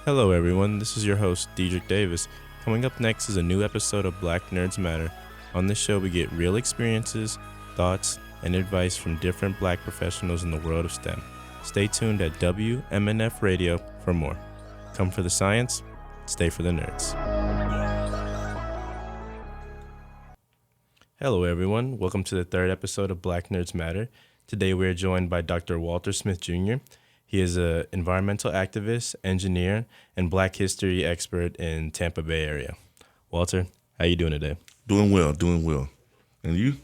Hello, everyone. This is your host, Diedrich Davis. Coming up next is a new episode of Black Nerds Matter. On this show, we get real experiences, thoughts, and advice from different black professionals in the world of STEM. Stay tuned at WMNF Radio for more. Come for the science, stay for the nerds. Hello, everyone. Welcome to the third episode of Black Nerds Matter. Today, we are joined by Dr. Walter Smith Jr. He is an environmental activist, engineer, and Black history expert in Tampa Bay area. Walter, how you doing today? Doing well. And you?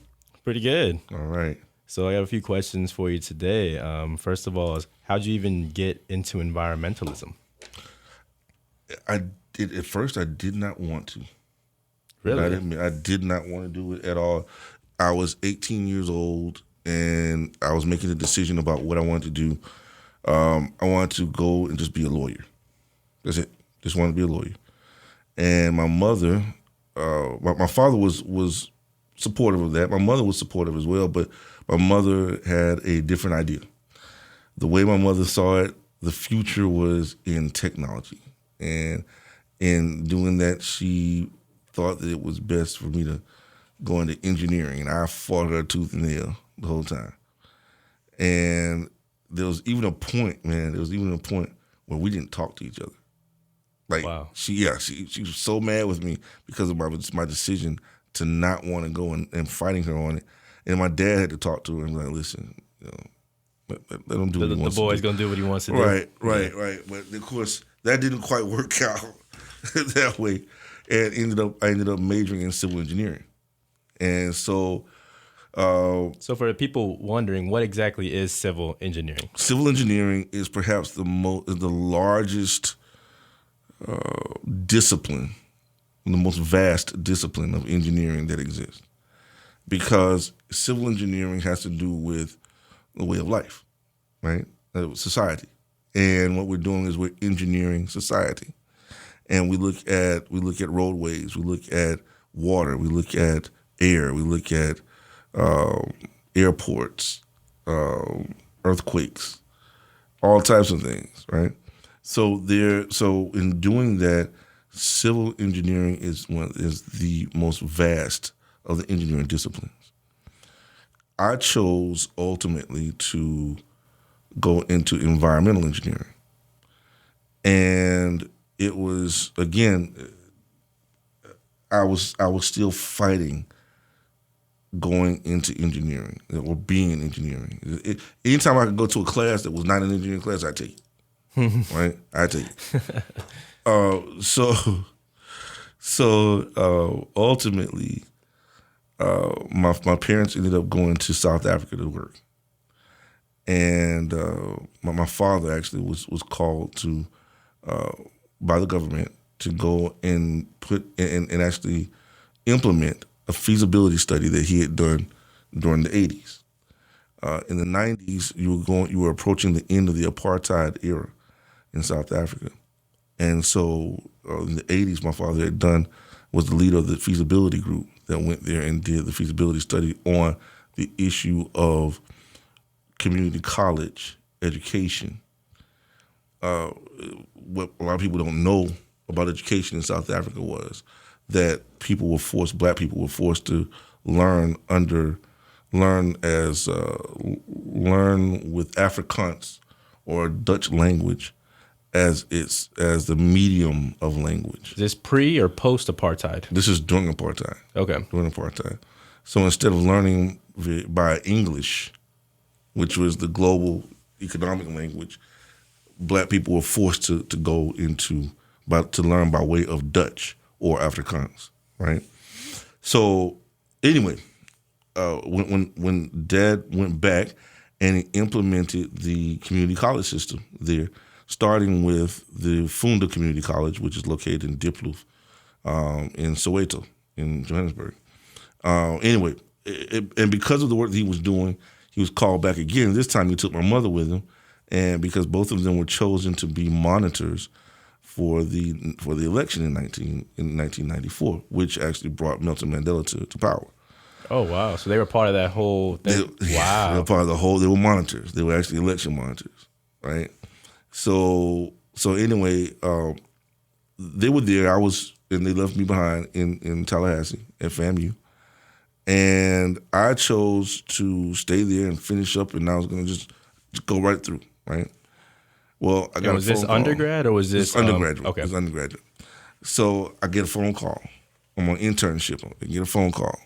Pretty good. All right. So I got a few questions for you today. First of all, how'd you even get into environmentalism? At first, I did not want to. Really? I did not want to do it at all. I was 18 years old, and I was making a decision about what I wanted to do. I wanted to go and just be a lawyer. That's it. Just wanted to be a lawyer. And my mother, my father was supportive of that. My mother was supportive as well, but my mother had a different idea. The way my mother saw it, the future was in technology. And in doing that, she thought that it was best for me to go into engineering. And I fought her tooth and nail the whole time. And there was even a point where we didn't talk to each other. Like, wow. She was so mad with me because of my decision to not want to go and fighting her on it. And my dad had to talk to her and be like, listen, let him do what he wants to do. The boy's going to do what he wants to do. Right. But of course, that didn't quite work out that way. And I ended up majoring in civil engineering. And so for the people wondering, what exactly is civil engineering? Civil engineering is perhaps the largest discipline, the most vast discipline of engineering that exists. Because civil engineering has to do with the way of life, right? Society. And what we're doing is we're engineering society. And we look at roadways, we look at water, we look at air, we look at airports, earthquakes, all types of things, right? So in doing that, civil engineering is the most vast of the engineering disciplines. I chose ultimately to go into environmental engineering, and it was, again, I was still fighting going into engineering or being in engineering. Anytime I could go to a class that was not an engineering class, I'd take it. Right? I'd take it. So ultimately, my parents ended up going to South Africa to work. And my father actually was called to by the government to go and put and actually implement a feasibility study that he had done during the 80s. In the 90s, you were approaching the end of the Apartheid era in South Africa. And so in the 80s, my father was the leader of the feasibility group that went there and did the feasibility study on the issue of community college education. What a lot of people don't know about education in South Africa was that black people were forced to learn with Afrikaans or Dutch language as the medium of language. Is this pre or post apartheid? This is during apartheid. Okay. During apartheid. So instead of learning by English, which was the global economic language, black people were forced to go to learn by way of Dutch or Afrikaans, right? So anyway, when Dad went back and he implemented the community college system there, starting with the Funda Community College, which is located in Diepkloof, in Soweto, in Johannesburg. Anyway, and because of the work that he was doing, he was called back again. This time he took my mother with him, and because both of them were chosen to be monitors for the election in 1994, which actually brought Nelson Mandela to power. Oh, wow. So they were part of that whole thing. Wow. They were part of the whole, they were monitors. They were actually election monitors, right? So So anyway, they were there. And they left me behind in Tallahassee at FAMU. And I chose to stay there and finish up, and I was going to just go right through, right? Well, I got was this undergrad or was this undergraduate? Okay, It was undergraduate. So I get a phone call. I'm on internship. I get a phone call,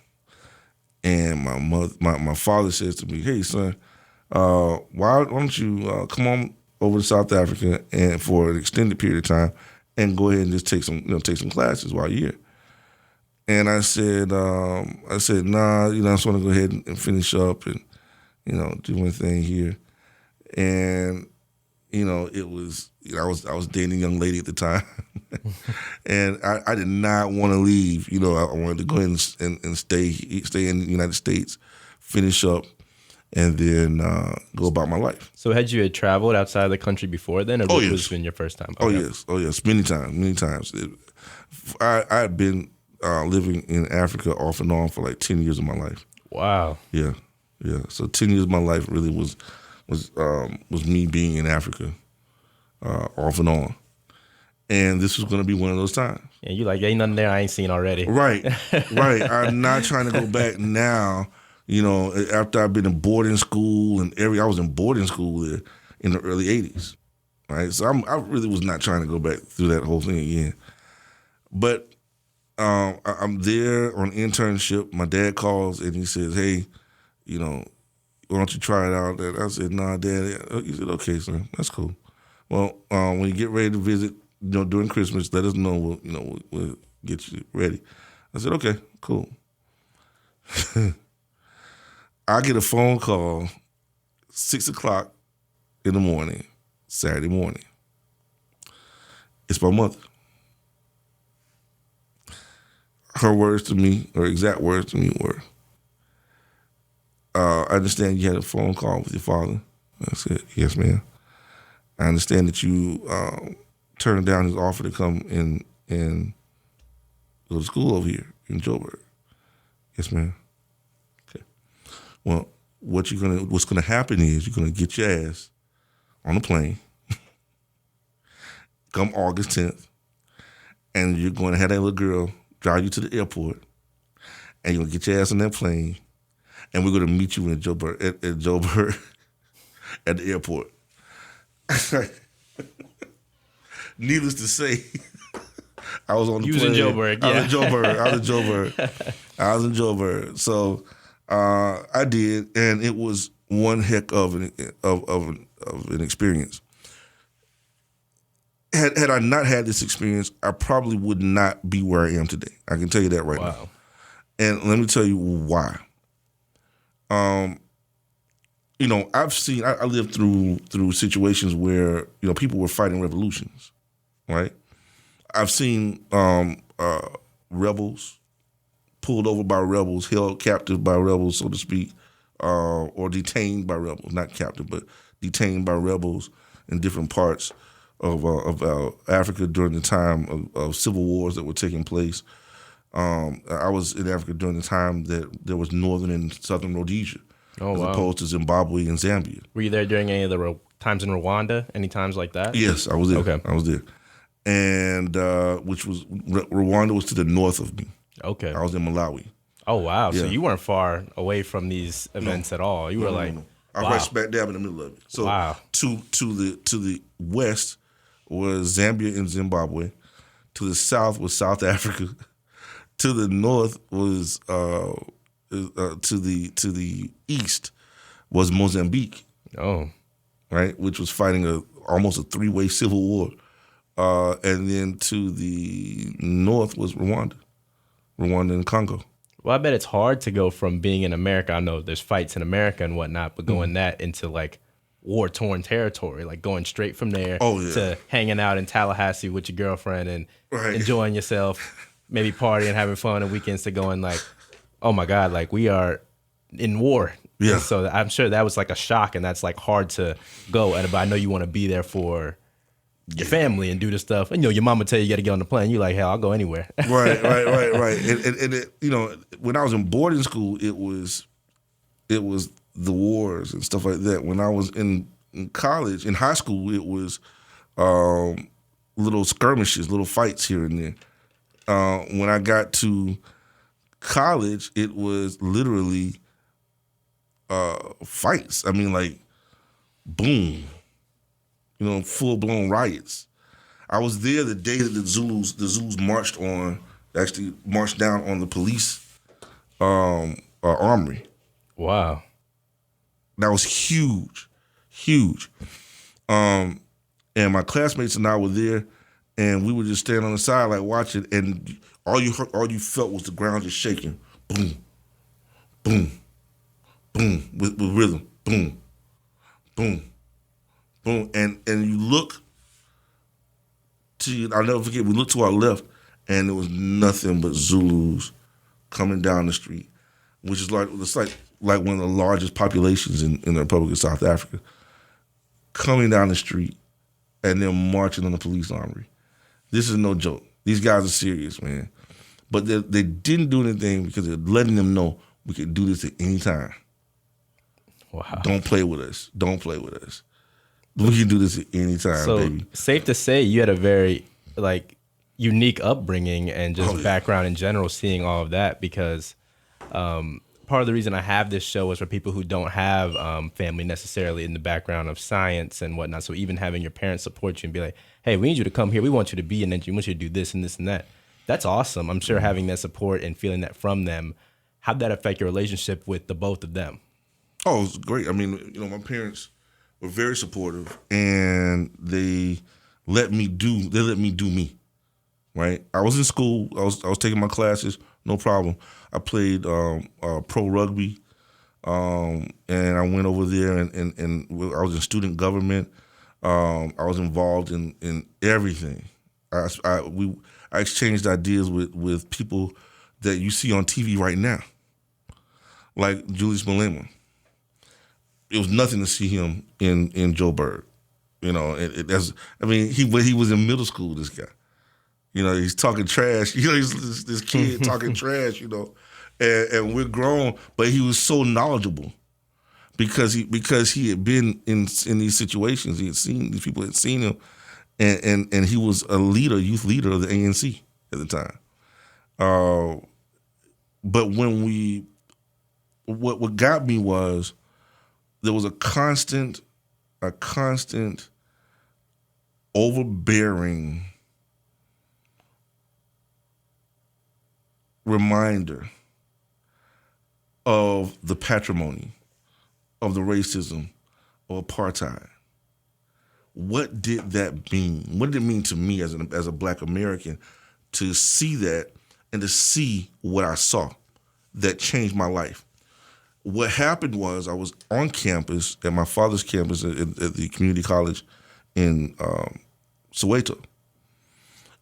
and my father says to me, "Hey, son, why don't you come on over to South Africa and for an extended period of time, and go ahead and just take some classes while you're here?" And I said, nah, I just want to go ahead and finish up and, do my thing here. And, it was, I was dating a young lady at the time. And I did not want to leave. I wanted to go ahead and stay in the United States, finish up, and then go about my life. So had you traveled outside of the country before then, or Oh, was yes. this been your first time? Okay. Oh yes, many times. I had been living in Africa off and on for like 10 years of my life. Wow. Yeah. So 10 years of my life really was me being in Africa, off and on, and this was going to be one of those times. And you like, ain't nothing there I ain't seen already. Right. I'm not trying to go back now. After I've been in boarding school I was in boarding school there in the early '80s. Right. So I really was not trying to go back through that whole thing again. But I'm there on internship. My dad calls and he says, "Hey, why don't you try it out?" I said, "Nah, Dad." He said, "Okay, son, that's cool. Well, when you get ready to visit, during Christmas, let us know. We'll get you ready." I said, "Okay, cool." I get a phone call 6:00 in the morning, Saturday morning. It's my mother. Her exact words to me were, "I understand you had a phone call with your father." I said, "Yes, ma'am. I understand that you turned down his offer to come and go to school over here in Joburg." "Yes, ma'am." "Okay. Well, what's gonna happen is you're gonna get your ass on a plane come August 10th, and you're going to have that little girl drive you to the airport, and you're going to get your ass on that plane, and we're going to meet you in Joburg, at Joburg at the airport." Needless to say, I was on the plane. You was in Joburg, yeah. I was in Joburg. So I did, and it was one heck of an experience. Had I not had this experience, I probably would not be where I am today. I can tell you that right now. And let me tell you why. I lived through situations where, people were fighting revolutions, right? I've seen rebels pulled over by rebels, held captive by rebels, so to speak, or detained by rebels, not captive, but detained by rebels in different parts of Africa during the time of civil wars that were taking place. I was in Africa during the time that there was northern and southern Rhodesia, as opposed to Zimbabwe and Zambia. Were you there during any of the times in Rwanda? Any times like that? Yes, I was there. Okay. I was there. And Rwanda was to the north of me. Okay. I was in Malawi. Oh, wow. Yeah. So you weren't far away from these events at all. You were I was right smack dab in the middle of it. So to the west was Zambia and Zimbabwe. To the south was South Africa. To the north was to the east was Mozambique. Oh, right, which was fighting almost a 3-way civil war, and then to the north was Rwanda and Congo. Well, I bet it's hard to go from being in America. I know there's fights in America and whatnot, but going that into like war-torn territory, like going straight from there to hanging out in Tallahassee with your girlfriend and enjoying yourself, maybe partying, having fun on weekends, to going like, oh my God, like we are in war. Yeah. And so I'm sure that was like a shock, and that's like hard to go. But I know you want to be there for your family and do the stuff. And your mama tell you got to get on the plane. You're like, hell, I'll go anywhere. Right. And it, when I was in boarding school, it was the wars and stuff like that. When I was in college, in high school, it was little skirmishes, little fights here and there. When I got to college, it was literally fights. I mean, like, boom, full blown riots. I was there the day that the Zulus marched down on the police armory. Wow, that was huge, huge. And my classmates and I were there, and we were just standing on the side like watching, and all you felt was the ground just shaking, boom, boom, boom, with rhythm, boom, boom, boom, and you look to, I'll never forget, we looked to our left, and there was nothing but Zulus coming down the street, which is it's like one of the largest populations in the Republic of South Africa, coming down the street and then marching on the police armory. This is no joke. These guys are serious, man. But they didn't do anything because they're letting them know we can do this at any time. Wow. Don't play with us. Don't play with us. We can do this at any time, baby. Safe to say you had a very unique upbringing and just background in general, seeing all of that, because part of the reason I have this show is for people who don't have family necessarily in the background of science and whatnot. So even having your parents support you and be like, hey, we need you to come here. We want you to be an engineer. We want you to do this and this and that. That's awesome. I'm sure having that support and feeling that from them, how'd that affect your relationship with the both of them? Oh, it was great. I mean, my parents were very supportive, and they let me do me. Right? I was in school. I was taking my classes, no problem. I played pro rugby, and I went over there, and I was in student government. I was involved in everything. I exchanged ideas with people that you see on TV right now, like Julius Malema. It was nothing to see him in Joburg. He was in middle school, this guy. He's talking trash. He's this kid talking trash, and we're grown, but he was so knowledgeable because he had been in these situations. He had seen, these people had seen him, and he was a youth leader of the ANC at the time. But what got me was there was a constant overbearing reminder of the patrimony, of the racism, of apartheid. What did that mean? What did it mean to me as a Black American to see that and to see what I saw that changed my life? What happened was I was on campus, at my father's campus at the community college in Soweto,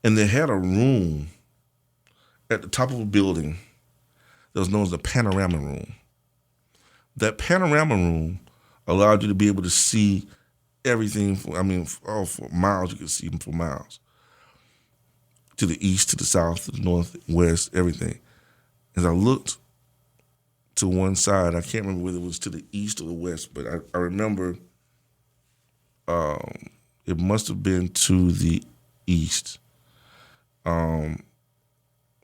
and they had a room at the top of a building that was known as the panorama room. That panorama room allowed you to be able to see everything. For miles, you could see them for miles. To the east, to the south, to the north, west, everything. As I looked to one side, I can't remember whether it was to the east or the west, but I remember it must have been to the east.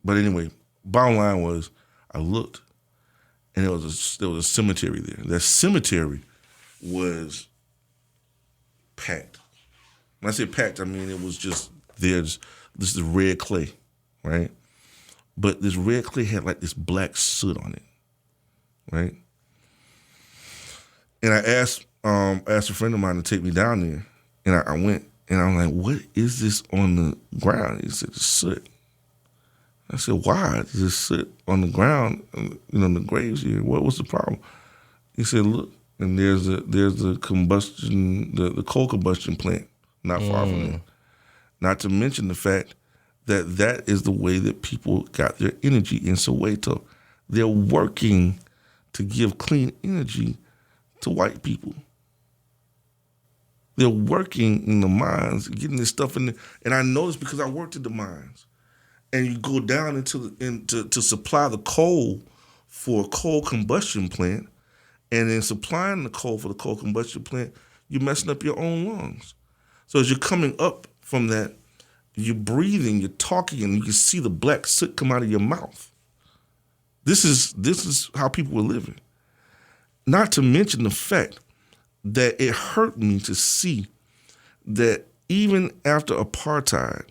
But anyway, bottom line was I looked, and there was a cemetery there. That cemetery was packed. When I say packed, I mean it was just this is red clay, right? But this red clay had like this black soot on it, right? And I asked a friend of mine to take me down there, and I went, and I'm like, what is this on the ground? He said, soot. I said, why does this sit on the ground, in the graves here? What was the problem? He said, look, and there's the combustion, the coal combustion plant not far from there. Not to mention the fact that is the way that people got their energy in Soweto. They're working to give clean energy to white people. They're working in the mines, getting this stuff in there. And I know this because I worked at the mines. And you go down to supply the coal for a coal combustion plant, and in supplying the coal for the coal combustion plant, you're messing up your own lungs. So as you're coming up from that, you're breathing, you're talking, and you can see the black soot come out of your mouth. This is how people were living. Not to mention the fact that it hurt me to see that even after apartheid,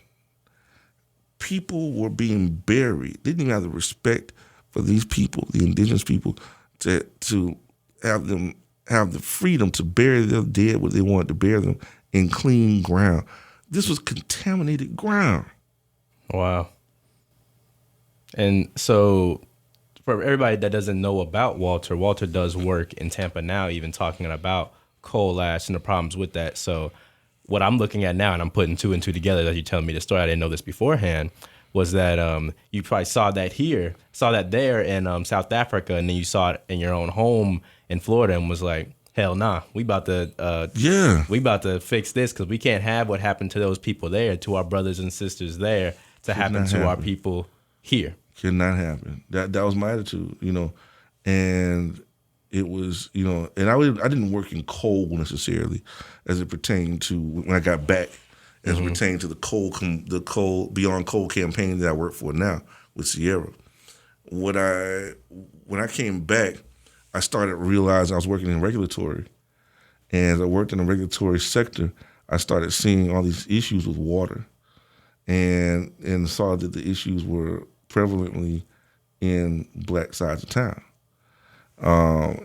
people were being buried. They didn't even have the respect for these people, the indigenous people, to have them have the freedom to bury their dead where they wanted to bury them in clean ground. This was contaminated ground. Wow. And so for everybody that doesn't know about Walter, Walter does work in Tampa now, even talking about coal ash and the problems with that. So what I'm looking at now, and I'm putting two and two together that you're telling me the story, I didn't know this beforehand, was that you probably saw that there in South Africa, and then you saw it in your own home in Florida and was like, hell nah, we about to fix this because we can't have what happened to those people there, to our brothers and sisters there, to happen to our people here. Cannot happen. That was my attitude, and it was, and I didn't work in coal necessarily as it pertained to when I got back, as it pertained to the coal Beyond Coal campaign that I work for now with Sierra. When I came back, I started realizing I was working in regulatory, and as I worked in the regulatory sector, I started seeing all these issues with water, and saw that the issues were prevalently in black sides of town.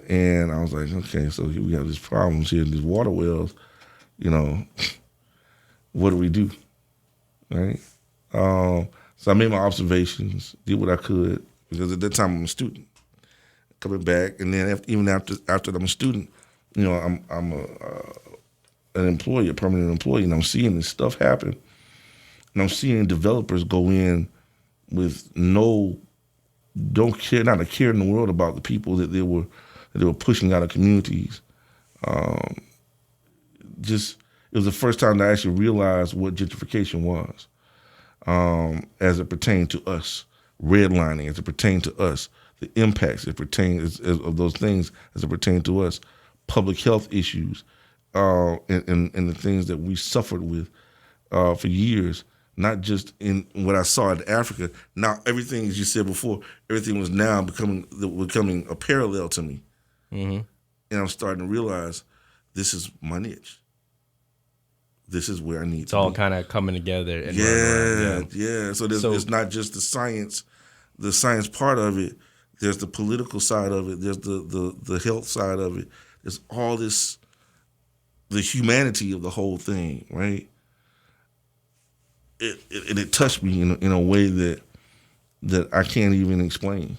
And I was like, okay, so we have these problems here in these water wells, what do we do, right? So I made my observations, did what I could, because at that time I'm a student. Coming back, and then even after I'm a student, I'm an employee, a permanent employee, and I'm seeing this stuff happen, and I'm seeing developers go in with not a care in the world about the people that they were pushing out of communities. It was the first time that I actually realized what gentrification was, as it pertained to us, redlining, as it pertained to us, the impacts it pertains of those things as it pertained to us, public health issues, and the things that we suffered with for years. Not just in what I saw in Africa. Now everything, as you said before, everything was now becoming a parallel to me, and I'm starting to realize this is my niche. This is where I need to be. It's all kind of coming together. And yeah. So it's not just the science part of it. There's the political side of it. There's the health side of it. There's all this, the humanity of the whole thing, right? It touched me in a way that I can't even explain.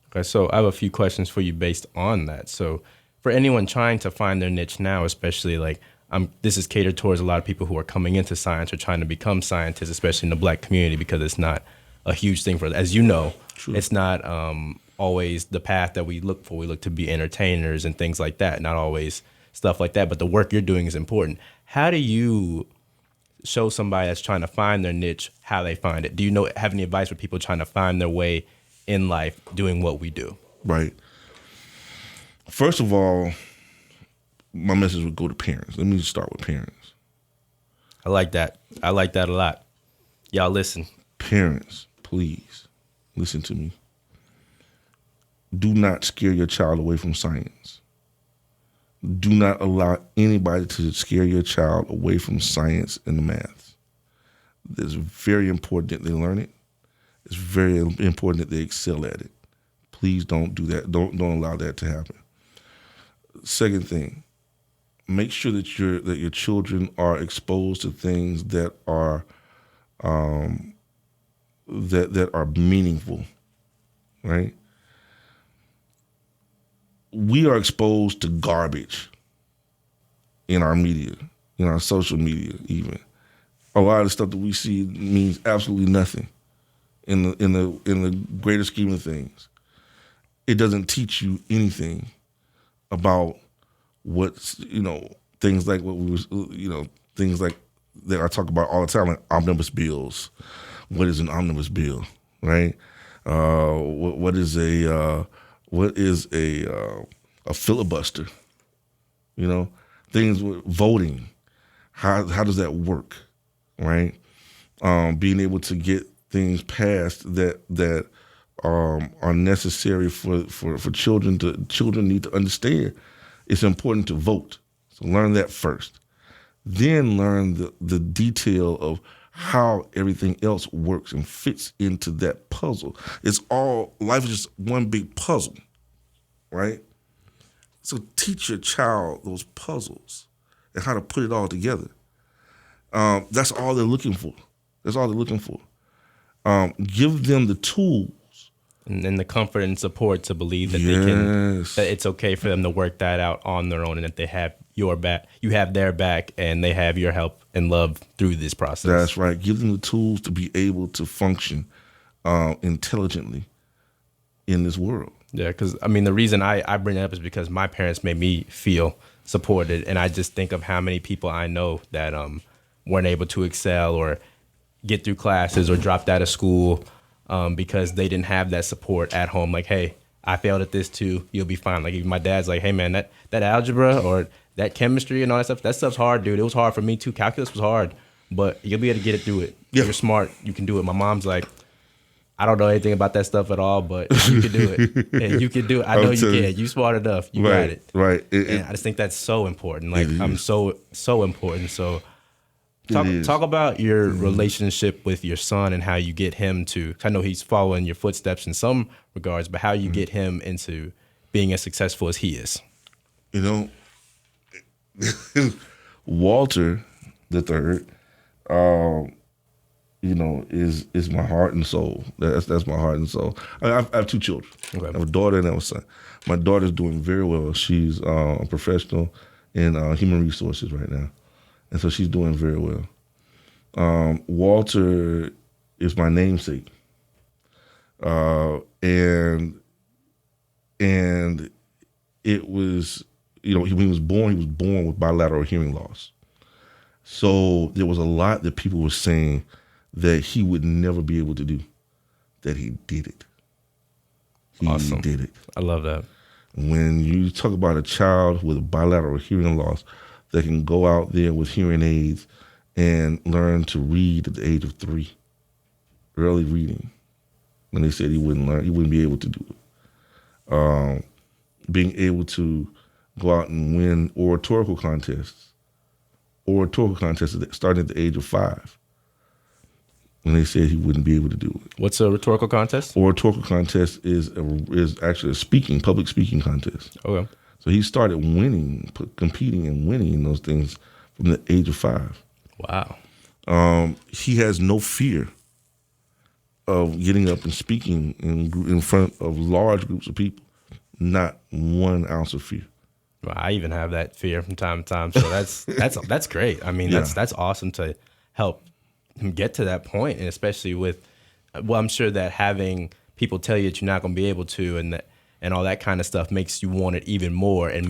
Okay, so I have a few questions for you based on that. So for anyone trying to find their niche now, especially this is catered towards a lot of people who are coming into science or trying to become scientists, especially in the black community, because it's not a huge thing for us. As you know, True. It's not always the path that we look for. We look to be entertainers and things like that, not always stuff like that. But the work you're doing is important. How do you show somebody that's trying to find their niche how they find it? Do you have any advice for people trying to find their way in life doing what we do? Right. First of all, my message would go to parents. Let me just start with parents. I like that. I like that a lot. Y'all listen. Parents, please listen to me. Do not scare your child away from science. Do not allow anybody to scare your child away from science and the math. It's very important that they learn it. It's very important that they excel at it. Please don't do that. Don't allow that to happen. Second thing, make sure that your children are exposed to things that are that are meaningful, right? We are exposed to garbage in our media, in our social media even. A lot of the stuff that we see means absolutely nothing in the greater scheme of things. It doesn't teach you anything about what's, things like what we was, things like that I talk about all the time, like omnibus bills. What is an omnibus bill, right? What is a filibuster? Things with voting. how does that work, right? Being able to get things passed that are necessary for children need to understand. It's important to vote. So learn that first. Then learn the detail of how everything else works and fits into that puzzle. Life is just one big puzzle, right? So teach your child those puzzles and how to put it all together. That's all they're looking for. That's all they're looking for. Give them the tools. And the comfort and support to believe that that it's okay for them to work that out on their own, and that they have your back, you have their back, and they have your help and love through this process. That's right. Give them the tools to be able to function intelligently in this world. Yeah, because I mean, the reason I bring that up is because my parents made me feel supported, and I just think of how many people I know that weren't able to excel or get through classes or dropped out of school because they didn't have that support at home. Like, hey, I failed at this too. You'll be fine. Like, my dad's like, hey man, that algebra or that chemistry and all that stuff's hard, dude. It was hard for me too. Calculus was hard, but you'll be able to get it through it. Yeah. You're smart. You can do it. My mom's like, I don't know anything about that stuff at all, but you can do it. And you can do it. I know you can. You smart enough. You got it. Right. And I just think that's so important. Like, I'm so important. So talk about your relationship with your son and how you get him to, I know he's following your footsteps in some regards, but how you get him into being as successful as he is. You know, Walter the third, is my heart and soul. That's my heart and soul. I have two children. Okay. I have a daughter and I have a son. My daughter's doing very well. She's a professional in human resources right now, and so she's doing very well. Walter is my namesake, and it was, when he was born with bilateral hearing loss. So there was a lot that people were saying that he would never be able to do, that he did it. Awesome. He did it. I love that. When you talk about a child with a bilateral hearing loss that can go out there with hearing aids and learn to read at the age of 3, early reading, when they said he wouldn't be able to do it. Being able to go out and win oratorical contests starting at the age of 5, when they said he wouldn't be able to do it. What's a rhetorical contest? Oratorical contest is actually a public speaking contest. Okay. So he started competing and winning in those things from the age of 5. Wow. He has no fear of getting up and speaking in front of large groups of people. Not 1 ounce of fear. Well, I even have that fear from time to time. So that's great. I mean, that's awesome to help him get to that point, and especially with, I'm sure that having people tell you that you're not going to be able to, and all that kind of stuff makes you want it even more, and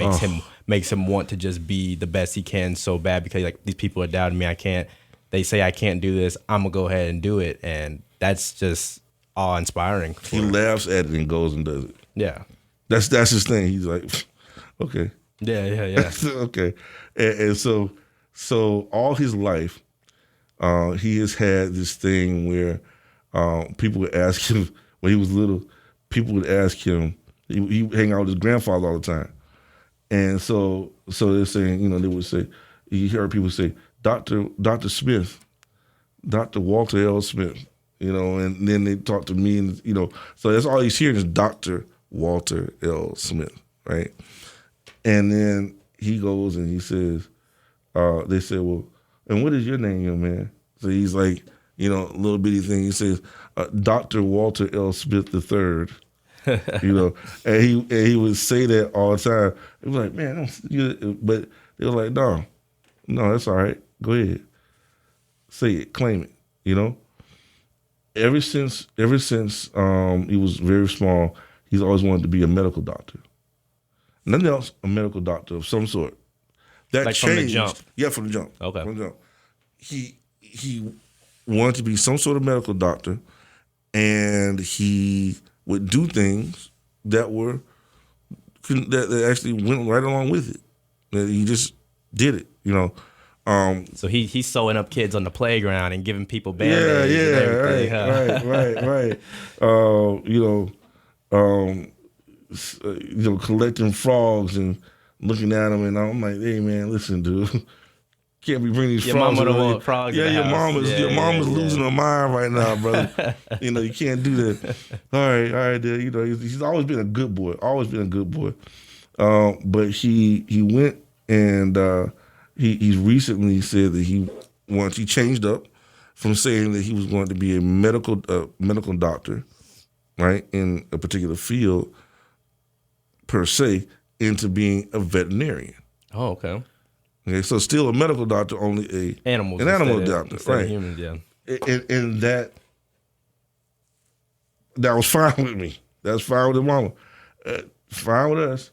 makes him want to just be the best he can so bad, because like, these people are doubting me. They say I can't do this. I'm gonna go ahead and do it, and that's just awe-inspiring. He laughs at it and goes and does it. Yeah, that's his thing. He's like, okay. Yeah. Okay. And so all his life, he has had this thing where people would ask him, when he was little, people would ask him, he hang out with his grandfather all the time. And so they're saying, they would say, he heard people say, Dr. Smith, Dr. Walter L. Smith, and then they talk to me, and, so that's all he's hearing is Dr. Walter L. Smith, right? And then he goes and he says, they say, well, and what is your name, young man? So he's like, a little bitty thing. He says, Dr. Walter L. Smith III, and he would say that all the time. It was like, man, but they were like, no, that's all right. Go ahead. Say it, claim it, Ever since he was very small, he's always wanted to be a medical doctor. Nothing else, a medical doctor of some sort. That like changed. From the jump? Yeah, from the jump. Okay. From the jump. He wanted to be some sort of medical doctor, and he would do things that actually went right along with it. That he just did it, So he's sewing up kids on the playground and giving people band-aids and everything. Right. Collecting frogs and looking at them, and I'm like, hey man, listen, dude, can't be bringing these Your frogs. mama don't want frogs. Yeah, in the your house. mom is losing her mind right now, brother. You can't do that. All right, dude. He's always been a good boy. But he went and he's recently said that he changed up from saying that he was going to be a medical doctor, right, in a particular field per se, into being a veterinarian. Oh, okay. Okay, so still a medical doctor, only an animal doctor, right? Humans, yeah. And that was fine with me. That's fine with the mama. Fine with us.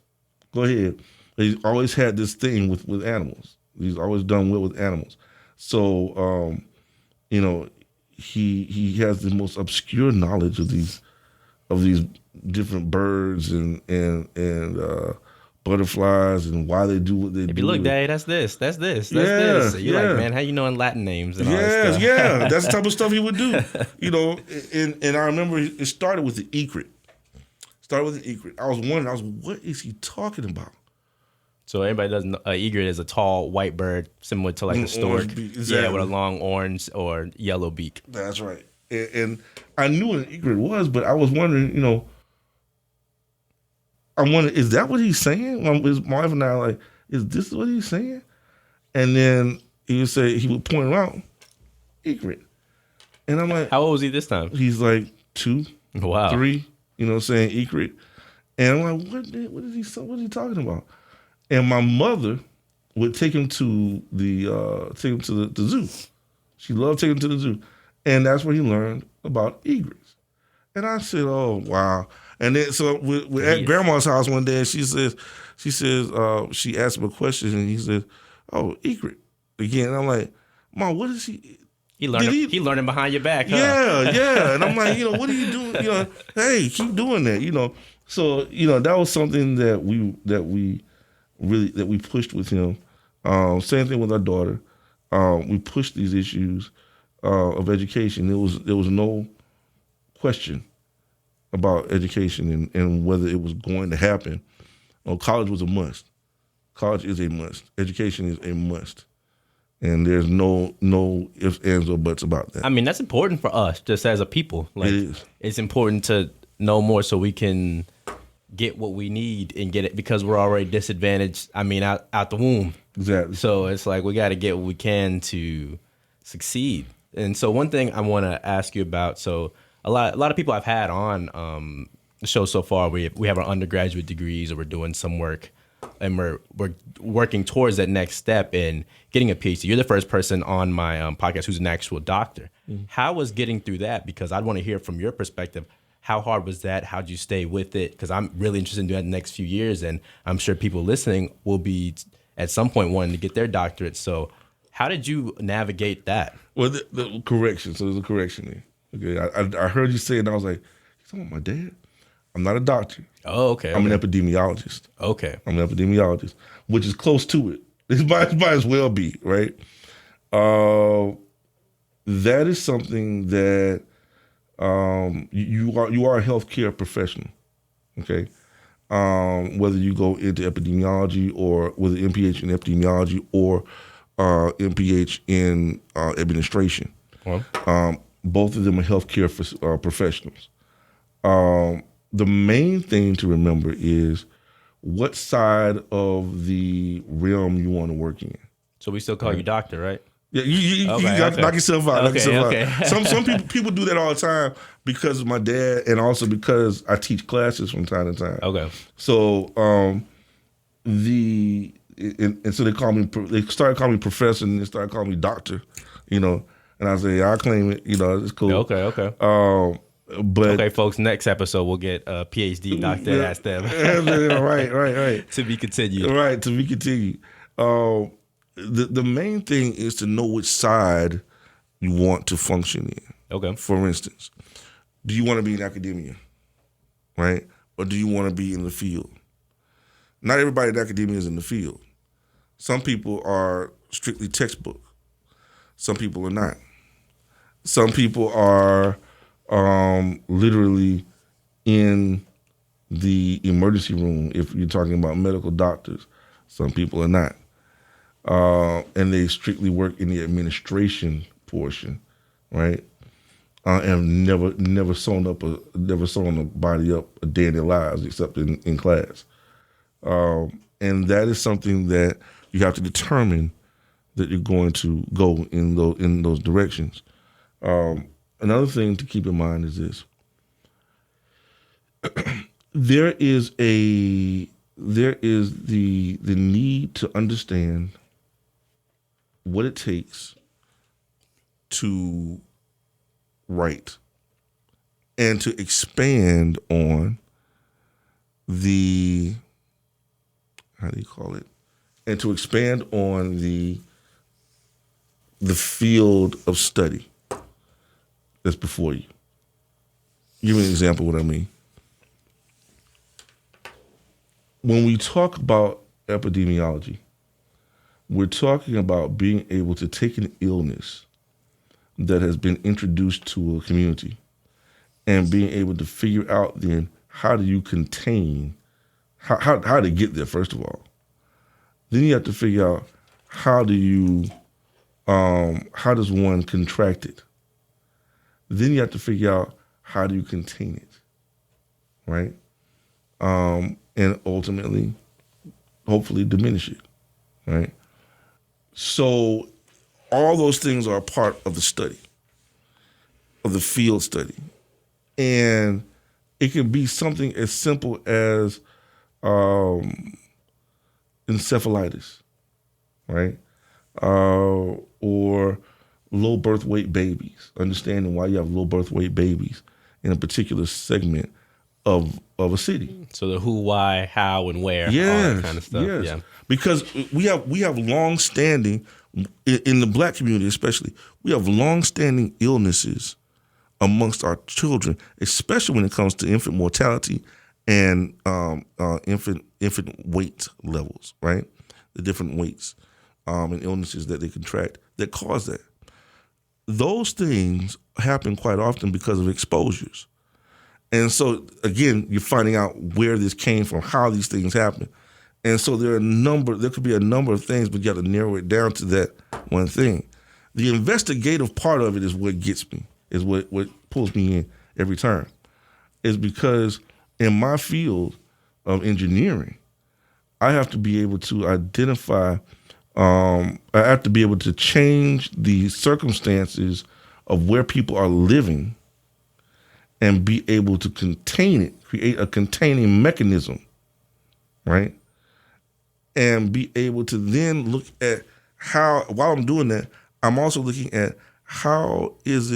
Go ahead. He's always had this thing with animals. He's always done well with animals. So, he has the most obscure knowledge of these different birds and butterflies and why they do what they do. Look, Daddy, that's this. So you're like, man, how you knowing Latin names and all that stuff? Yeah, that's the type of stuff he would do. And I remember it started with the egret. I was wondering, what is he talking about? So everybody doesn't know, egret is a tall white bird similar to like a stork. Exactly. Yeah, with a long orange or yellow beak. That's right. And I knew what an egret was, but I was wondering, is that what he's saying? My wife and I like, is this what he's saying? And then he would point out egret. And I'm like, how old was he this time? He's like 2, wow, 3, saying egret. And I'm like, what is he talking about? And my mother would take him to the zoo. She loved taking him to the zoo. And that's where he learned about egrets. And I said, oh, wow. And then so we're at grandma's house one day, and she asked him a question, and he said, oh, egret again. And I'm like, Mom, what is he? He learning behind your back, huh? Yeah. And I'm like, what are you doing? Hey, keep doing that, So, that was something that we pushed with him. Same thing with our daughter. We pushed these issues of education. There was no question about education and whether it was going to happen. College was a must. College is a must. Education is a must. And there's no ifs, ands, or buts about that. I mean, that's important for us just as a people. Like, it is. It's important to know more so we can get what we need and get it, because we're already disadvantaged. I mean, out the womb. Exactly. So it's like we got to get what we can to succeed. And so one thing I want to ask you about. So a lot of people I've had on the show so far, we have our undergraduate degrees, or we're doing some work, and we're working towards that next step in getting a PhD. You're the first person on my podcast who's an actual doctor. Mm-hmm. How was getting through that? Because I'd want to hear from your perspective. How hard was that? How'd you stay with it? Because I'm really interested in doing that the next few years, and I'm sure people listening will be at some point wanting to get their doctorate. So how did you navigate that? Well, the correction. So there's a correction there. Okay, I heard you say it, and I was like, you talking about my dad? I'm not a doctor. Oh, okay. I'm an epidemiologist. Okay. I'm an epidemiologist, which is close to it. It might as well be, right? That is something that you are a healthcare professional, okay? Whether you go into epidemiology or with an MPH in epidemiology or MPH in administration. Well. Both of them are healthcare professionals. The main thing to remember is what side of the realm you want to work in. So we still call you doctor, right? Yeah, you got to knock yourself out. Okay. Some people do that all the time because of my dad, and also because I teach classes from time to time. Okay. So and so they started calling me professor, and they started calling me doctor, and I say I claim it, it's cool. Okay. Okay, folks, next episode we'll get a PhD doctor ask them. Right. To be continued. Right, to be continued. The main thing is to know which side you want to function in. Okay. For instance, do you want to be in academia, right? Or do you want to be in the field? Not everybody in academia is in the field. Some people are strictly textbook. Some people are not. Some people are literally in the emergency room if you're talking about medical doctors. Some people are not. And they strictly work in the administration portion, right? And never sewn a body up a day in their lives except in class. And that is something that you have to determine that you're going to go in those directions. Another thing to keep in mind is this: there is the need to understand what it takes to write and to expand on the and to expand on the field of study that's before you. Give me an example of what I mean. When we talk about epidemiology, we're talking about being able to take an illness that has been introduced to a community and being able to figure out then how do you contain, how to get there, first of all. Then you have to figure out how does one contract it? Then you have to figure out how do you contain it, right? And ultimately, hopefully diminish it, right? So all those things are a part of the study, of the field study. And it can be something as simple as encephalitis, right? Or low birth weight babies, understanding why you have low birth weight babies in a particular segment of a city. So the who, why, how, and where, all that kind of stuff. Yes. Yeah. Because we have long-standing, in the Black community especially, we have long-standing illnesses amongst our children, especially when it comes to infant mortality and infant weight levels, right? The different weights and illnesses that they contract that cause that. Those things happen quite often because of exposures. And so, again, you're finding out where this came from, how these things happen. And so there could be a number of things, but you got to narrow it down to that one thing. The investigative part of it is what gets me, is what pulls me in every time. Is because in my field of engineering, I have to be able to identify, I have to be able to change the circumstances of where people are living and be able to contain it, create a containing mechanism, right? And be able to then look at how, while I'm doing that, I'm also looking at how is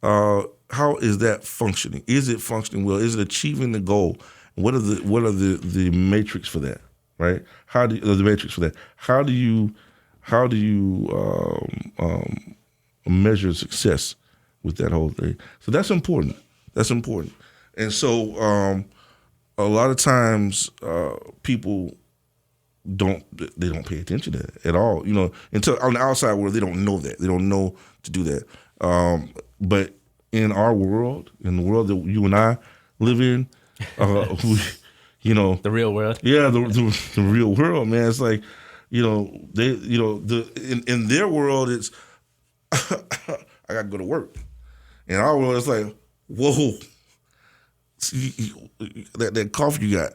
that functioning? Is it functioning well? Is it achieving the goal? What are the matrix for that, right? The matrix for that? How do you measure success with that whole thing? So that's important. That's important. And so a lot of times people don't pay attention to that at all. You know, until on the outside world, they don't know that. They don't know to do that. But in our world, in the world that you and I live in, you know, the real world. Yeah, the real world, man. It's like, you know, in their world, it's I got to go to work. In our world, it's like, whoa, that cough you got.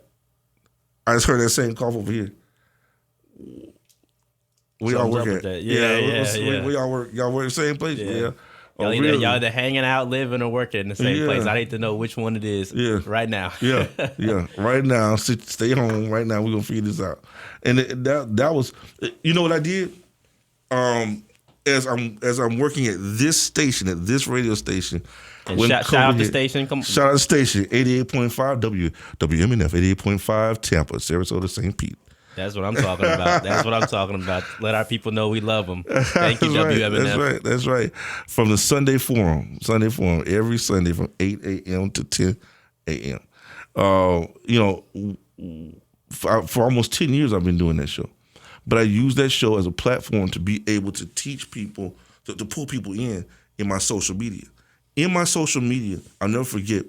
I just heard that same cough over here. We all work at that. Yeah. We all work. Y'all work the same place. Yeah. Y'all either hanging out, living, or working in the same place. I need to know which one it is right now. Yeah. Right now, stay home. Right now, we're gonna figure this out. And that was, you know what I did? As I'm working at this station, at this radio station. And shout out the station. Shout out the station, 88.5 WMNF, 88.5 Tampa, Sarasota, St. Pete. That's what I'm talking about. Let our people know we love them. Thank you, WMNF. That's right. From the Sunday Forum, every Sunday from 8 a.m. to 10 a.m. You know, for almost 10 years I've been doing that show. But I use that show as a platform to be able to teach people, to pull people in my social media. In my social media, I'll never forget,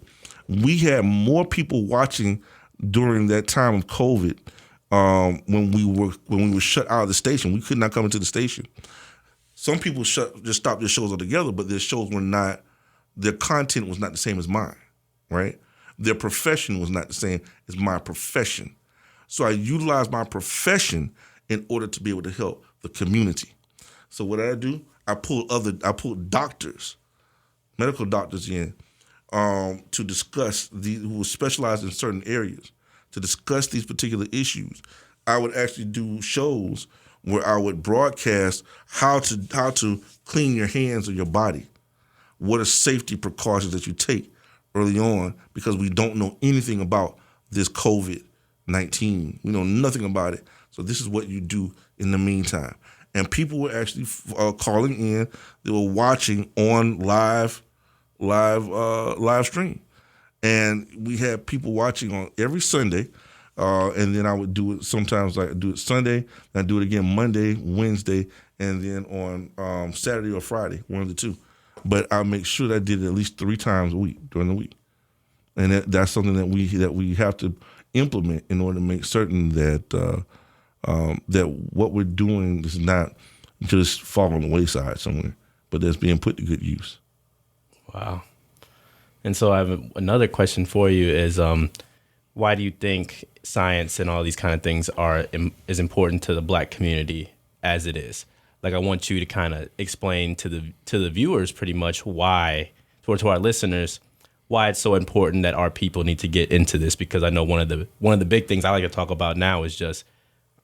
we had more people watching during that time of COVID when we were shut out of the station. We could not come into the station. Some people just stopped their shows altogether, but their shows were not, their content was not the same as mine, right? Their profession was not the same as my profession. So I utilized my profession in order to be able to help the community. So what did I do? I pulled doctors, medical doctors in to discuss who were specialized in certain areas, to discuss these particular issues. I would actually do shows where I would broadcast how to clean your hands or your body. What are safety precautions that you take early on, because we don't know anything about this COVID-19. We know nothing about it. So this is what you do in the meantime. And people were actually calling in. They were watching on live stream. And we had people watching on every Sunday. And then I would do it sometimes, like I do it Sunday, and I do it again Monday, Wednesday, and then on Saturday or Friday, one of the two. But I make sure that I did it at least 3 times a week during the week. And that's something that we have to implement in order to make certain that that what we're doing is not just fall on the wayside somewhere, but that's being put to good use. Wow. And so I have another question for you is, why do you think science and all these kind of things are as important to the Black community as it is? Like, I want you to kind of explain to the viewers pretty much why, to our listeners, why it's so important that our people need to get into this. Because I know one of the big things I like to talk about now is just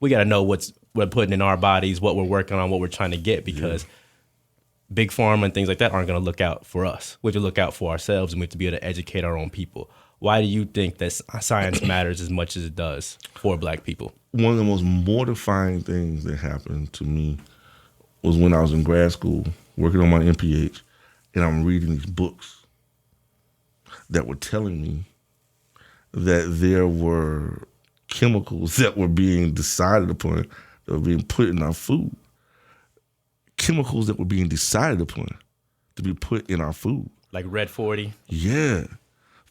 we got to know what we're putting in our bodies, what we're working on, what we're trying to get, because big pharma and things like that aren't going to look out for us. We have to look out for ourselves, and we have to be able to educate our own people. Why do you think that science matters as much as it does for Black people? One of the most mortifying things that happened to me was when I was in grad school working on my MPH, and I'm reading these books that were telling me that there were chemicals that were being decided upon, that were being put in our food. Chemicals that were being decided upon to be put in our food. Like Red 40? Yeah.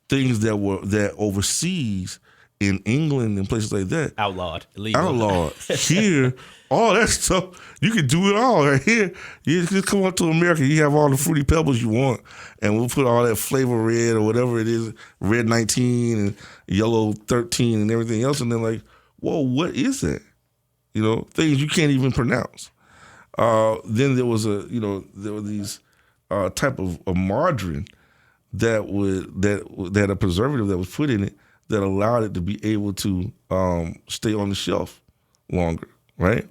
Things that overseas in England and places like that. Outlawed. Illegal. Outlawed. Here, all that stuff, you can do it all right here. You just come up to America, you have all the Fruity Pebbles you want, and we'll put all that flavor red or whatever it is, red 19 and yellow 13 and everything else, and they're like, whoa, what is that? You know, things you can't even pronounce. Then there was there were these type of margarine that had a preservative that was put in it that allowed it to be able to stay on the shelf longer, right?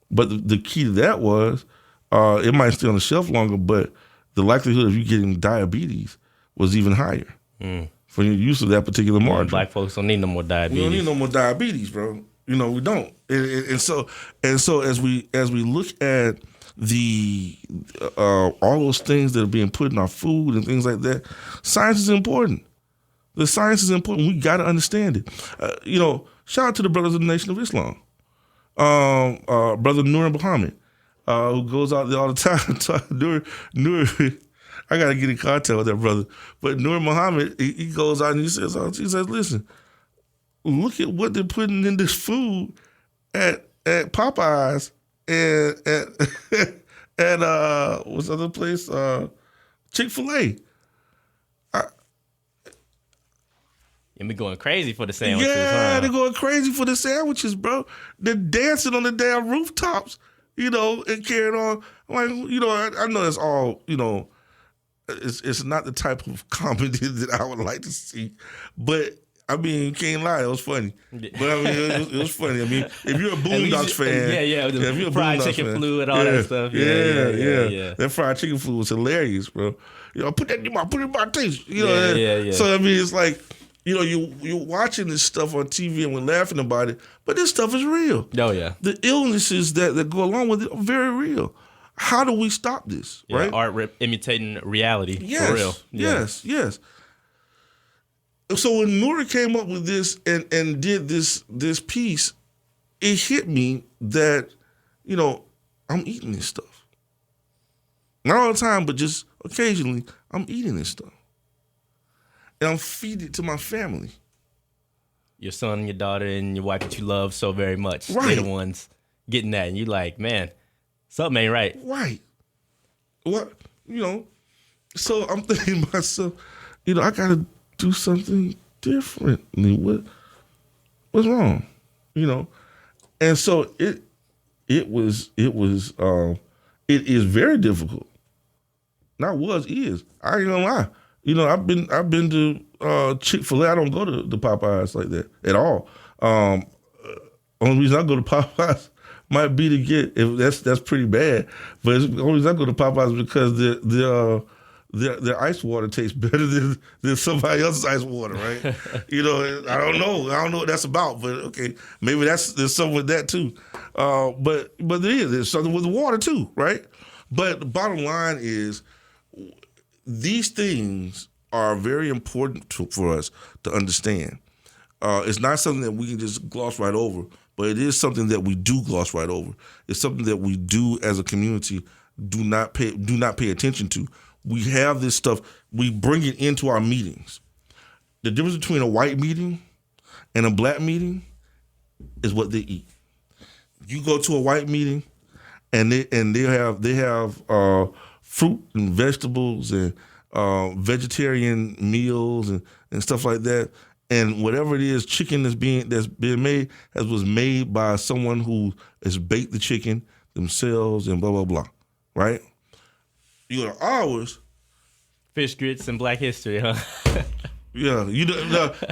But the key to that was it might stay on the shelf longer, but the likelihood of you getting diabetes was even higher for your use of that particular margarine. Black folks don't need no more diabetes. We don't need no more diabetes, bro. You know, we don't. And so as we look at the all those things that are being put in our food and things like that, science is important. The science is important. We got to understand it. Shout out to the brothers of the Nation of Islam. Brother Nur Muhammad, who goes out there all the time. Nur, I got to get in contact with that brother. But Nur Muhammad, he goes out and he says, listen, look at what they're putting in this food at Popeyes and at what's the other place? Chick-fil-A. And we going crazy for the sandwiches. Yeah, they're going crazy for the sandwiches, bro. They're dancing on the damn rooftops, and carrying on. Like, I know it's all, it's not the type of comedy that I would like to see, but I mean, can't lie, it was funny. But I mean, it was funny. I mean, if you're a Boondocks fan, if you're a fried chicken fan, flu and all that stuff, yeah. That fried chicken flu was hilarious, bro. Put that in my taste. Yeah. So I mean, it's like, you're watching this stuff on TV and we're laughing about it, but this stuff is real. Oh yeah. The illnesses that go along with it are very real. How do we stop this? Yeah, right? Art imitating reality. Yes, for real. Yes. So when Nura came up with this and did this piece, it hit me that, I'm eating this stuff. Not all the time, but just occasionally, I'm eating this stuff. And I'm feeding it to my family. Your son and your daughter and your wife that you love so very much. Right. They're the ones getting that. And you like, man, something ain't right. Right. What, so I'm thinking to myself, I got to do something differently. What's wrong? And so it is very difficult. Not is. I ain't gonna lie. I've been to Chick-fil-A. I don't go to the Popeyes like that at all. Only reason I go to Popeyes might be to get, if that's pretty bad, but the only reason I go to Popeyes is because their ice water tastes better than somebody else's ice water, right? I don't know what that's about, but okay, maybe there's something with that too. But there's something with the water too, right? But the bottom line is, these things are very important for us to understand. It's not something that we can just gloss right over, but it is something that we do gloss right over. It's something that we do as a community do not pay attention to. We have this stuff, we bring it into our meetings. The difference between a white meeting and a black meeting is what they eat. You go to a white meeting and they have fruit and vegetables and vegetarian meals and stuff like that. And whatever it is, chicken that's being made was made by someone who has baked the chicken themselves and blah, blah, blah, right? You go to ours. Fish grits and Black History, huh? Yeah,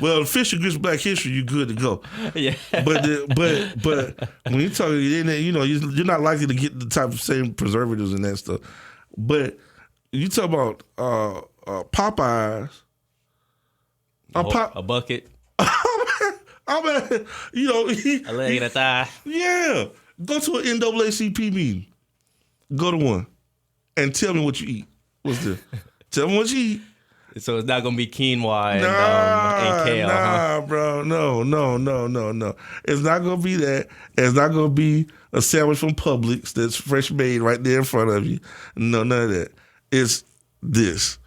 well, fish and grits, Black History, you're good to go. Yeah. But when you're talking, you're not likely to get the type of same preservatives and that stuff. But you talk about Popeyes. A bucket. I mean, a leg and a thigh. Yeah. Go to an NAACP meeting. Go to one. And tell me what you eat. What's this? Tell me what you eat. So it's not going to be quinoa and kale, huh? Bro. No. It's not going to be that. It's not going to be a sandwich from Publix that's fresh made right there in front of you. No, none of that. It's this.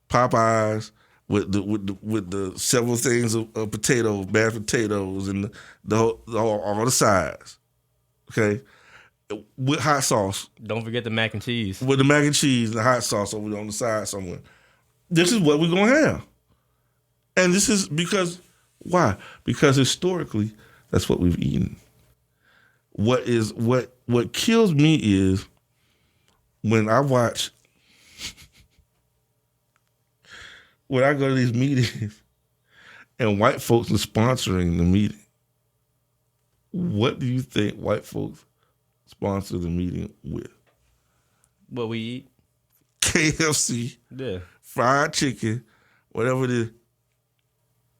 Popeyes with the several things of potatoes, mashed potatoes, and all the sides. Okay? With hot sauce. Don't forget the mac and cheese. With the mac and cheese and the hot sauce over on the side somewhere. This is what we're going to have. And this is because, why? Because historically, that's what we've eaten. What kills me is when I watch, when I go to these meetings and white folks are sponsoring the meeting. What do you think white folks sponsor the meeting with? What we eat? KFC. Yeah. Fried chicken, whatever it is.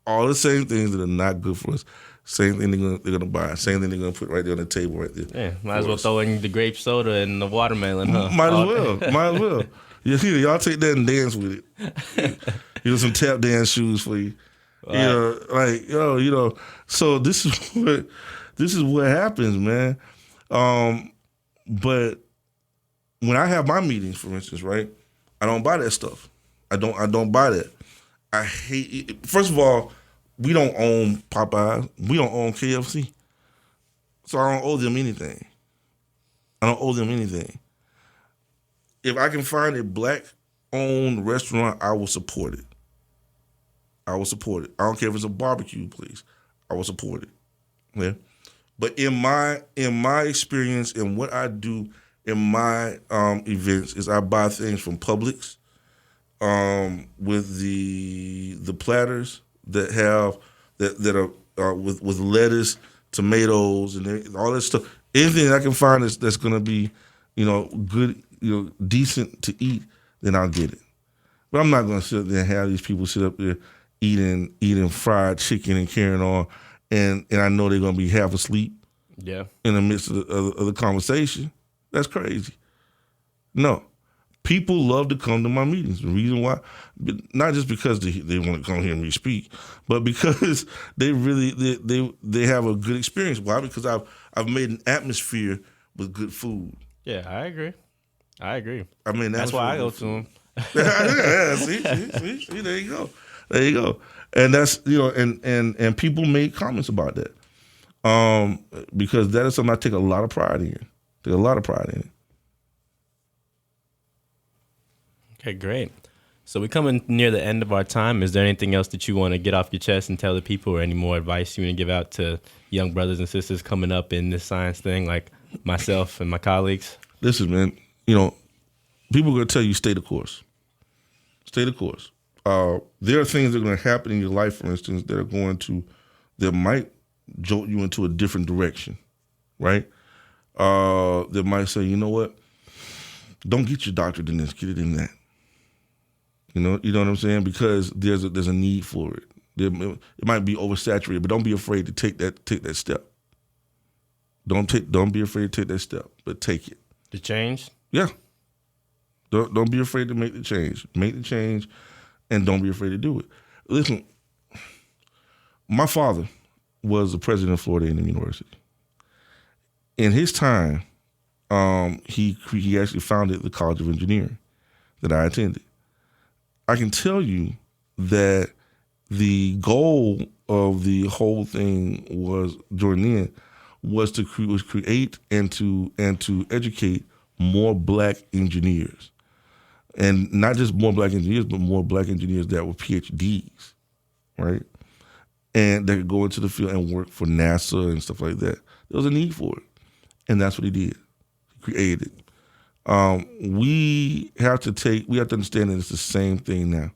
All the same things that are not good for us. Same thing they're gonna buy. Same thing they're gonna put right there on the table right there. Yeah, might as well throw in the grape soda and the watermelon, huh? Might as well. Y'all take that and dance with it. Here's some tap dance shoes for you. Right. So this is what happens, man. But when I have my meetings, for instance, right, I don't buy that stuff. I don't buy that. I hate it. First of all, we don't own Popeyes. We don't own KFC. So I don't owe them anything. If I can find a black-owned restaurant, I will support it. I don't care if it's a barbecue place. I will support it. Yeah. But in my experience and what I do in my events is I buy things from Publix with the platters that are with lettuce, tomatoes, and all that stuff. Anything I can find that's going to be, good, decent to eat, then I'll get it. But I'm not going to sit there and have these people sit up there eating fried chicken and carrying on, and I know they're going to be half asleep. Yeah. In the midst of the conversation. That's crazy. No. People love to come to my meetings. The reason why, not just because they want to come hear me speak, but because they really they have a good experience. Why? Because I've I've made an atmosphere with good food. Yeah, I agree. I mean, That's why I go to them. Yeah, see, there you go. And that's and people made comments about that, because that is something I take a lot of pride in. Okay, great. So we're coming near the end of our time. Is there anything else that you want to get off your chest and tell the people, or any more advice you want to give out to young brothers and sisters coming up in this science thing, like myself and my colleagues? Listen, man, people are going to tell you stay the course. Stay the course. There are things that are going to happen in your life, for instance, that might jolt you into a different direction, right? That might say, you know what? Don't get your doctorate in this, get it in that. You know what I'm saying? Because there's a need for it. It might be oversaturated, but don't be afraid to take that step. Don't be afraid to take that step, but take it. The change? Yeah. Don't be afraid to make the change. Make the change, and don't be afraid to do it. Listen, my father was the president of Florida A&M University. In his time, he actually founded the College of Engineering that I attended. I can tell you that the goal of the whole thing was to create and to educate more black engineers. And not just more black engineers, but more black engineers that were PhDs, right? And that could go into the field and work for NASA and stuff like that. There was a need for it. And that's what he did. He created it. We have to understand that it's the same thing now.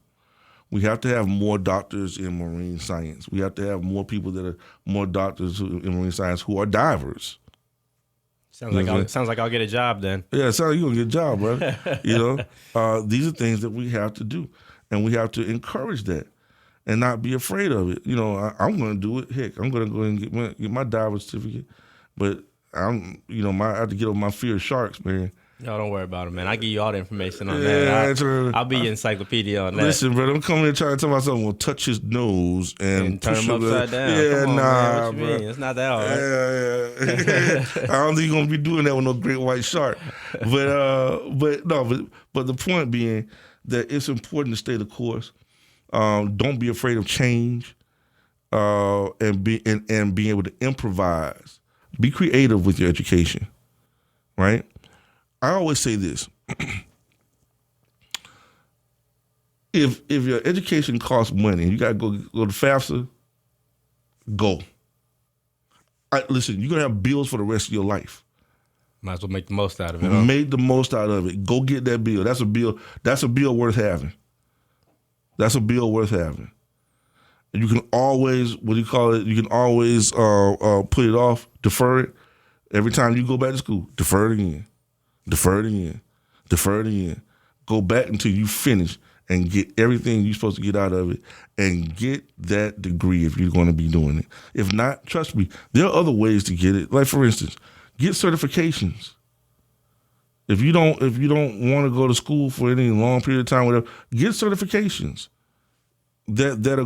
We have to have more doctors in marine science. We have to have more people that are more doctors in marine science who are divers. Sounds like I'll get a job then. Yeah, it sounds like you're going to get a job, brother. These are things that we have to do, and we have to encourage that and not be afraid of it. I'm going to do it. Heck, I'm going to go and get my diver certificate, but I have to get over my fear of sharks, man. No, don't worry about it, man. I'll give you all the information on that. I'll be your encyclopedia on that. Listen, bro, I'm coming here trying to tell myself I'm going to touch his nose and turn him upside down. Yeah, come on, man. What you bro. mean? It's not that hard. Yeah. I don't think you're going to be doing that with no great white shark. But the point being that it's important to stay the course. Don't be afraid of change, and being able to improvise. Be creative with your education, right? I always say this. If your education costs money and you got to go to FAFSA, go. Listen, you're going to have bills for the rest of your life. Might as well make the most out of it. Make the most out of it. Go get that bill. That's a bill worth having. That's a bill worth having. And you can always, you can always put it off, defer it. Every time you go back to school, defer it again. Go back until you finish and get everything you're supposed to get out of it and get that degree if you're going to be doing it. If not, trust me, there are other ways to get it. Like, for instance, get certifications. If you don't want to go to school for any long period of time, whatever, get certifications that are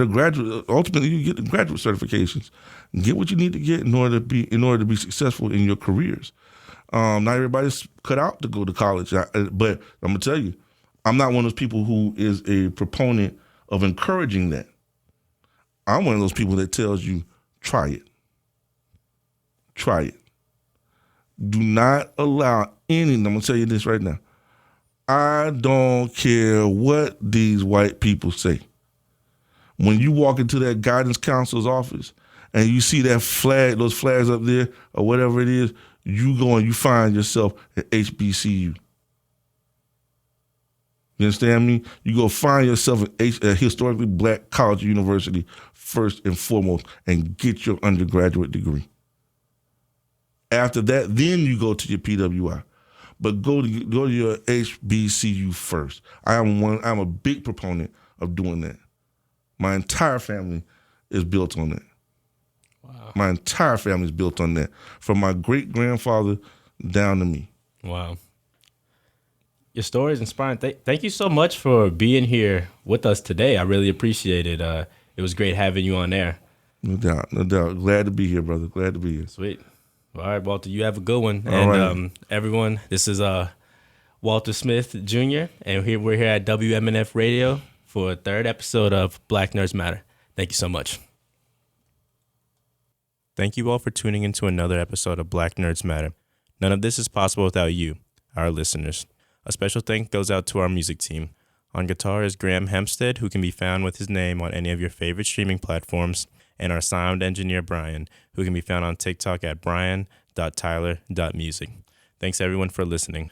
graduate. Ultimately, you get the graduate certifications. Get what you need to get in order to be successful in your careers. Not everybody's cut out to go to college, but I'm gonna tell you, I'm not one of those people who is a proponent of encouraging that. I'm one of those people that tells you, try it. Try it. Do not allow I'm gonna tell you this right now. I don't care what these white people say. When you walk into that guidance counselor's office and you see that flag, those flags up there or whatever it is, you go and you find yourself at HBCU. You understand me? You go find yourself at a historically black college or university first and foremost and get your undergraduate degree. After that, then you go to your PWI. But go to your HBCU first. I'm a big proponent of doing that. My entire family is built on that. Wow. My entire family is built on that. From my great-grandfather down to me. Wow. Your story is inspiring. Thank you so much for being here with us today. I really appreciate it. It was great having you on there. No doubt. Glad to be here, brother. Glad to be here. Sweet. All right, Walter, you have a good one. All And right. everyone, this is Walter Smith Jr., and we're here at WMNF Radio for a third episode of Black Nerds Matter. Thank you so much. Thank you all for tuning into another episode of Black Nerds Matter. None of this is possible without you, our listeners. A special thank goes out to our music team. On guitar is Graham Hempstead, who can be found with his name on any of your favorite streaming platforms, and our sound engineer, Brian, who can be found on TikTok at brian.tyler.music. Thanks, everyone, for listening.